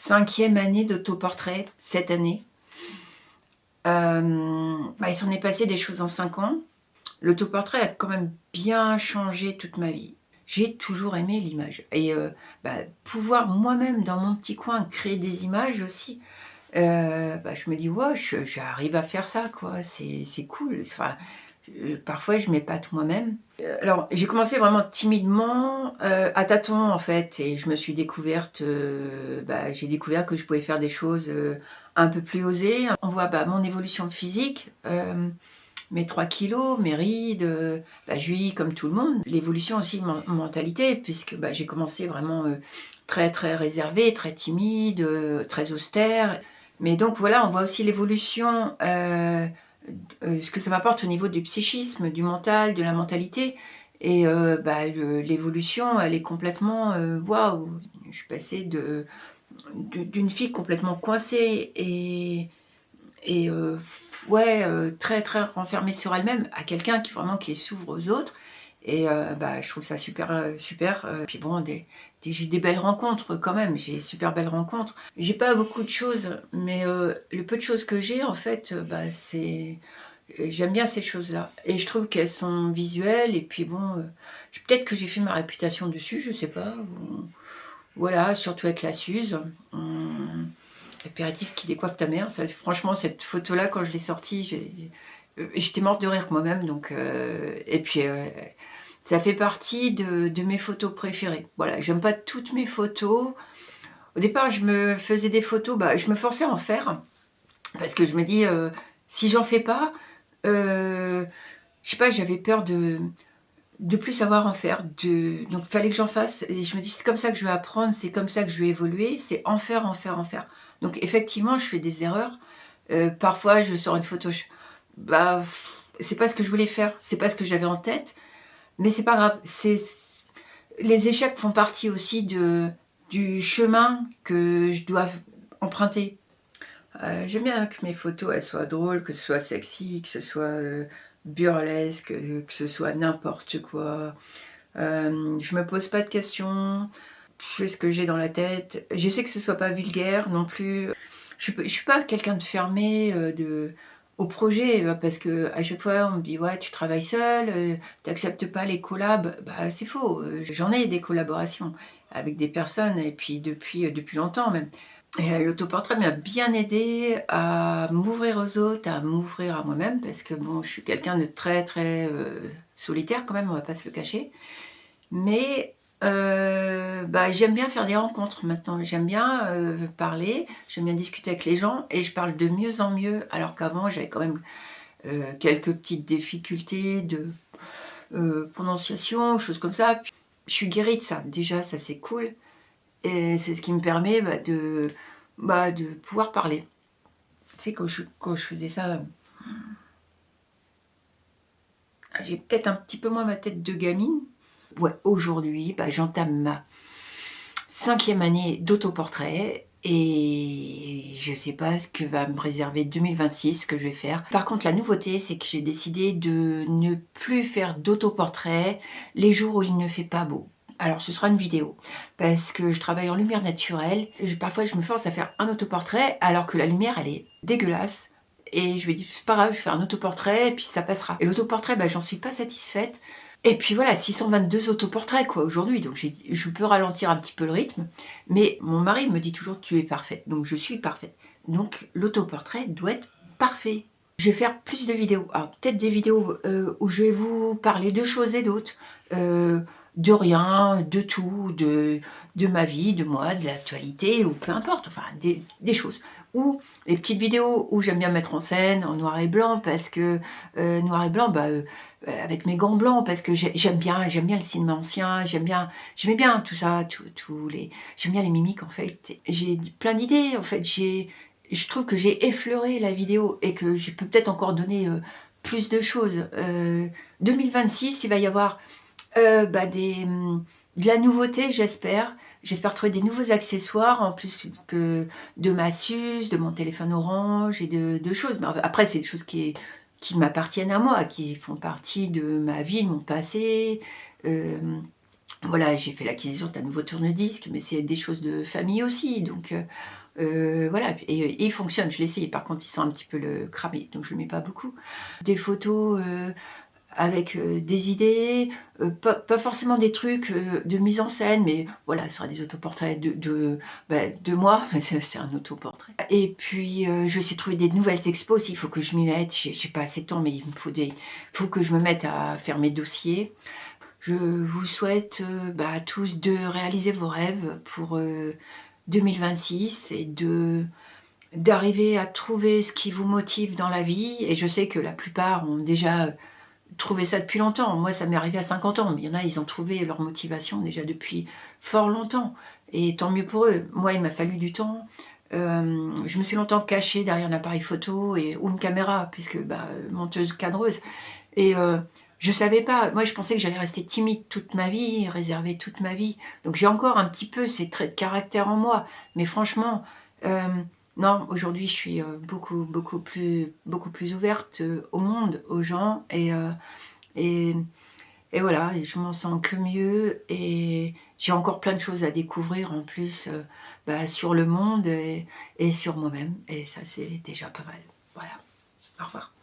5e année d'autoportrait cette année. Il s'en est passé des choses en 5 ans. L'autoportrait a quand même bien changé toute ma vie. J'ai toujours aimé l'image et pouvoir moi-même dans mon petit coin créer des images aussi, je me dis: «Ouais, j'arrive à faire ça quoi, c'est cool». Enfin, parfois je m'épate moi-même. Alors j'ai commencé vraiment timidement, à tâtons en fait et je me suis découverte, j'ai découvert que je pouvais faire des choses, un peu plus osées. On voit, mon évolution physique, mes 3 kilos, mes rides, je vieillis comme tout le monde. L'évolution aussi de mentalité puisque, j'ai commencé vraiment, très, très réservée, très timide, très austère. Mais donc voilà, on voit aussi l'évolution, ce que ça m'apporte au niveau du psychisme, du mental, de la mentalité et l'évolution, elle est complètement, waouh! Je suis passée d'une fille complètement coincée et très, très renfermée sur elle-même, à quelqu'un qui s'ouvre aux autres et je trouve ça super, super, puis bon j'ai des belles rencontres quand même, j'ai super belles rencontres. J'ai pas beaucoup de choses, mais le peu de choses que j'ai en fait, c'est j'aime bien ces choses-là et je trouve qu'elles sont visuelles et puis bon, peut-être que j'ai fait ma réputation dessus, je sais pas, ou voilà, surtout avec la Suze. L'apéritif qui décoiffe ta mère, ça franchement cette photo-là quand je l'ai sortie, j'étais morte de rire moi-même donc et puis, ça fait partie de mes photos préférées. Voilà, j'aime pas toutes mes photos. Au départ, je me faisais des photos, je me forçais à en faire parce que je me dis, si j'en fais pas, je sais pas, j'avais peur de plus savoir en faire, donc il fallait que j'en fasse et je me dis: «C'est comme ça que je vais apprendre, c'est comme ça que je vais évoluer, c'est en faire, en faire, en faire». Donc effectivement, je fais des erreurs. Parfois, je sors une photo, c'est pas ce que je voulais faire, c'est pas ce que j'avais en tête, mais c'est pas grave. Les échecs font partie aussi du chemin que je dois emprunter. J'aime bien que mes photos, elles soient drôles, que ce soit sexy, que ce soit, burlesque, que ce soit n'importe quoi. Je me pose pas de questions, je fais ce que j'ai dans la tête. J'essaie que ce soit pas vulgaire non plus. Je suis pas quelqu'un de fermé, au projet, parce qu'à chaque fois on me dit: «Ouais, tu travailles seule, tu acceptes pas les collabs». C'est faux, j'en ai des collaborations avec des personnes et puis depuis longtemps même. Et l'autoportrait m'a bien aidée à m'ouvrir aux autres, à m'ouvrir à moi-même parce que bon, je suis quelqu'un de très, très, solitaire quand même, on va pas se le cacher. Mais j'aime bien faire des rencontres maintenant. J'aime bien, parler, j'aime bien discuter avec les gens et je parle de mieux en mieux alors qu'avant j'avais quand même, quelques petites difficultés de, prononciation, choses comme ça. Puis je suis guérie de ça. Déjà ça c'est cool et c'est ce qui me permet, de pouvoir parler. Tu sais quand je faisais ça, j'ai peut-être un petit peu moins ma tête de gamine. Ouais, aujourd'hui, j'entame ma 5e année d'autoportrait et je sais pas ce que va me réserver 2026, ce que je vais faire. Par contre, la nouveauté, c'est que j'ai décidé de ne plus faire d'autoportrait les jours où il ne fait pas beau. Alors, ce sera une vidéo parce que je travaille en lumière naturelle. Parfois, je me force à faire un autoportrait alors que la lumière, elle est dégueulasse. Et je me dis, c'est pas grave, je fais un autoportrait et puis ça passera. Et l'autoportrait, j'en suis pas satisfaite. Et puis voilà, 622 autoportraits quoi aujourd'hui, donc j'ai dit: «Je peux ralentir un petit peu le rythme», mais mon mari me dit toujours: «Tu es parfaite», donc je suis parfaite. Donc l'autoportrait doit être parfait. Je vais faire plus de vidéos. Alors peut-être des vidéos, où je vais vous parler de choses et d'autres, de rien, de tout, de ma vie, de moi, de l'actualité ou peu importe, enfin des choses. Ou les petites vidéos où j'aime bien mettre en scène en noir et blanc parce que, noir et blanc, avec mes gants blancs parce que j'aime bien le cinéma ancien, j'aimais bien tout ça, tous les j'aime bien les mimiques en fait. J'ai plein d'idées en fait, je trouve que j'ai effleuré la vidéo et que je peux peut-être encore donner, plus de choses. 2026, il va y avoir, de la nouveauté j'espère. J'espère trouver des nouveaux accessoires en plus que de ma Suze, de mon téléphone orange et de choses. Mais après c'est des choses qui m'appartiennent à moi, qui font partie de ma vie, de mon passé. Hem, Voilà, j'ai fait l'acquisition d'un nouveau tourne-disque, mais c'est des choses de famille aussi, donc voilà et il fonctionne, je l'ai essayé. Par contre, il sent un petit peu le cramé, donc je le mets pas beaucoup. Des photos, avec, des idées, pas forcément des trucs, de mise en scène, mais voilà, ce sera des autoportraits de moi, c'est un autoportrait et puis, je vais essayer de trouver des nouvelles expos aussi, il faut que je m'y mette. J'ai pas assez de temps, mais il me faut que je me mette à faire mes dossiers. Je vous souhaite, à tous de réaliser vos rêves pour, 2026 et d'arriver à trouver ce qui vous motive dans la vie et je sais que la plupart ont déjà, trouvé ça depuis longtemps. Moi, ça m'est arrivé à 50 ans, mais il y en a, ils ont trouvé leur motivation déjà depuis fort longtemps et tant mieux pour eux. Moi, il m'a fallu du temps. Je me suis longtemps cachée derrière un appareil photo ou une caméra puisque, monteuse cadreuse et je savais pas. Moi, je pensais que j'allais rester timide toute ma vie, réservée toute ma vie. Donc j'ai encore un petit peu ces traits de caractère en moi. Mais franchement, non, aujourd'hui, je suis, beaucoup plus ouverte, au monde, aux gens et et voilà et je m'en sens que mieux et j'ai encore plein de choses à découvrir en plus, sur le monde et sur moi-même et ça, c'est déjà pas mal. Voilà. Au revoir.